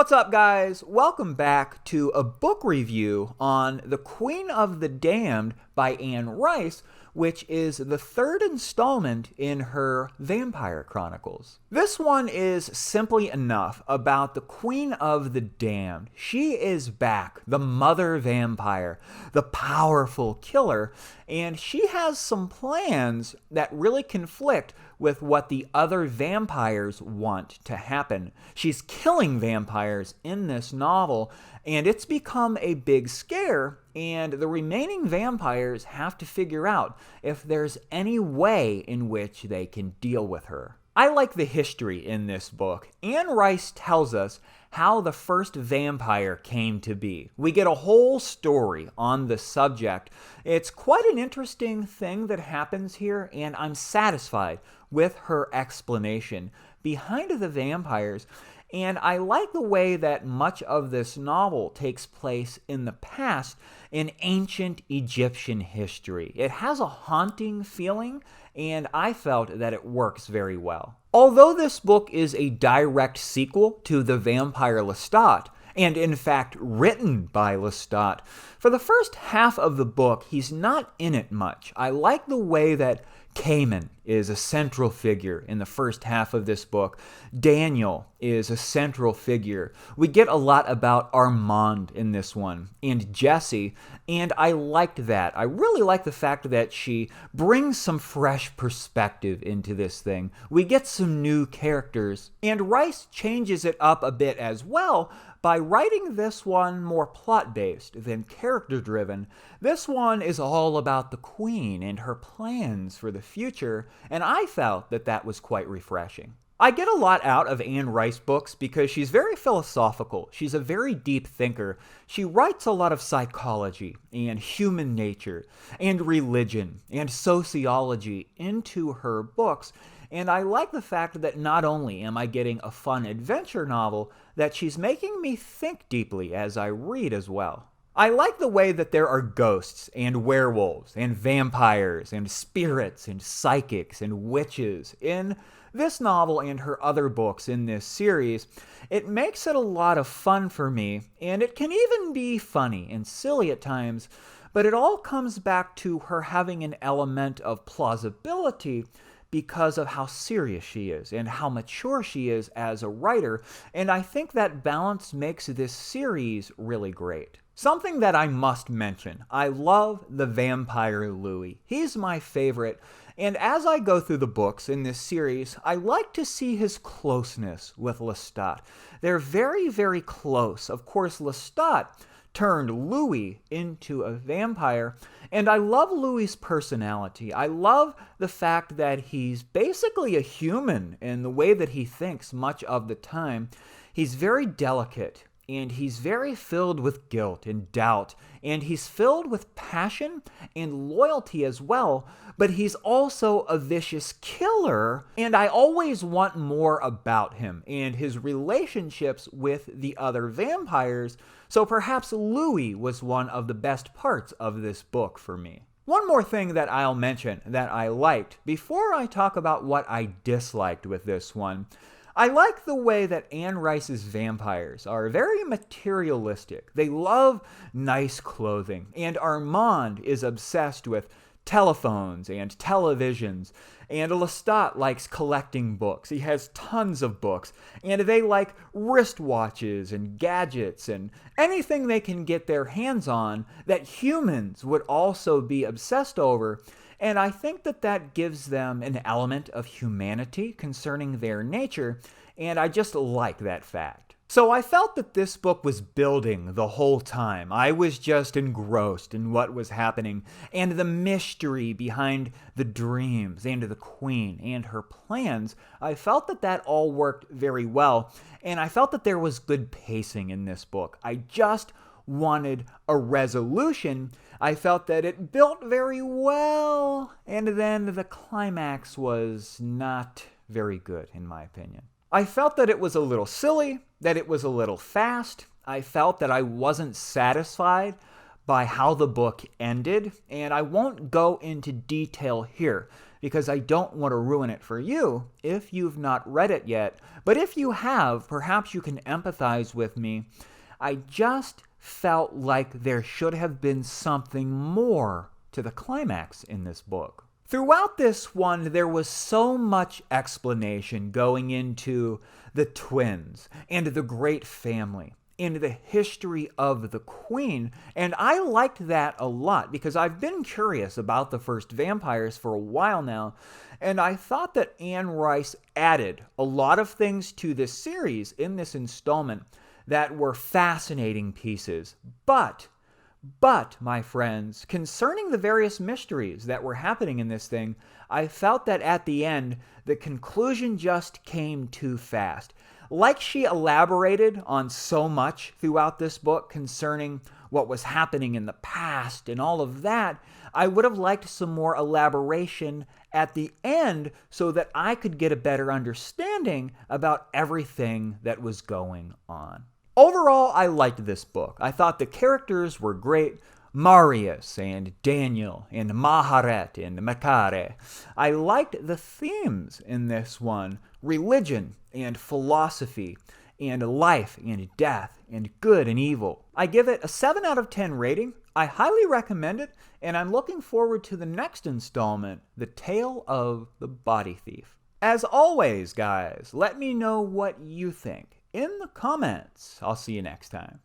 What's up, guys? Welcome back to a book review on The Queen of the Damned by Anne Rice, which is the third installment in her Vampire Chronicles. This one is simply enough about the Queen of the Damned. She is back, the mother vampire, the powerful killer, and she has some plans that really conflict with what the other vampires want to happen. She's killing vampires in this novel, and it's become a big scare, and the remaining vampires have to figure out if there's any way in which they can deal with her. I like the history in this book. Anne Rice tells us how the first vampire came to be. We get a whole story on the subject. It's quite an interesting thing that happens here, and I'm satisfied with her explanation behind the vampires. And I like the way that much of this novel takes place in the past in ancient Egyptian history. It has a haunting feeling, and I felt that it works very well. Although this book is a direct sequel to the Vampire Lestat, and in fact written by Lestat, for the first half of the book, he's not in it much. I like the way that Cayman is a central figure in the first half of this book. Daniel is a central figure. We get a lot about Armand in this one, and Jessie, and I liked that. I really like the fact that she brings some fresh perspective into this thing. We get some new characters, and Rice changes it up a bit as well by writing this one more plot-based than character-driven. This one is all about the Queen and her plans for the future, and I felt that that was quite refreshing. I get a lot out of Anne Rice books because she's very philosophical. She's a very deep thinker. She writes a lot of psychology and human nature and religion and sociology into her books. And I like the fact that not only am I getting a fun adventure novel, that she's making me think deeply as I read as well. I like the way that there are ghosts and werewolves and vampires and spirits and psychics and witches in this novel and her other books in this series. It makes it a lot of fun for me, and it can even be funny and silly at times, but it all comes back to her having an element of plausibility because of how serious she is and how mature she is as a writer, and I think that balance makes this series really great. Something that I must mention, I love the vampire Louis. He's my favorite, and as I go through the books in this series, I like to see his closeness with Lestat. They're very, very close. Of course, Lestat turned Louis into a vampire, and I love Louis's personality. I love the fact that he's basically a human in the way that he thinks much of the time. He's very delicate, and he's very filled with guilt and doubt, and he's filled with passion and loyalty as well, but he's also a vicious killer, and I always want more about him and his relationships with the other vampires, so perhaps Louis was one of the best parts of this book for me. One more thing that I'll mention that I liked before I talk about what I disliked with this one. I like the way that Anne Rice's vampires are very materialistic. They love nice clothing, and Armand is obsessed with telephones and televisions, and Lestat likes collecting books. He has tons of books, and they like wristwatches and gadgets and anything they can get their hands on that humans would also be obsessed over. And I think that that gives them an element of humanity concerning their nature, and I just like that fact. So I felt that this book was building the whole time. I was just engrossed in what was happening, and the mystery behind the dreams and the Queen and her plans. I felt that that all worked very well, and I felt that there was good pacing in this book. I just wanted a resolution. I felt that it built very well, and then the climax was not very good, in my opinion. I felt that it was a little silly, that it was a little fast. I felt that I wasn't satisfied by how the book ended, and I won't go into detail here because I don't want to ruin it for you if you've not read it yet. But if you have, perhaps you can empathize with me. I just felt like there should have been something more to the climax in this book. Throughout this one, there was so much explanation going into the twins and the great family and the history of the queen, and I liked that a lot because I've been curious about the first vampires for a while now, and I thought that Anne Rice added a lot of things to this series in this installment that were fascinating pieces. But, my friends, concerning the various mysteries that were happening in this thing, I felt that at the end, the conclusion just came too fast. Like she elaborated on so much throughout this book concerning what was happening in the past and all of that, I would have liked some more elaboration at the end so that I could get a better understanding about everything that was going on. Overall, I liked this book. I thought the characters were great. Marius and Daniel and Maharet and Makare. I liked the themes in this one: religion and philosophy and life and death and good and evil. I give it a 7 out of 10 rating. I highly recommend it, and I'm looking forward to the next installment, The Tale of the Body Thief. As always, guys, let me know what you think in the comments. I'll see you next time.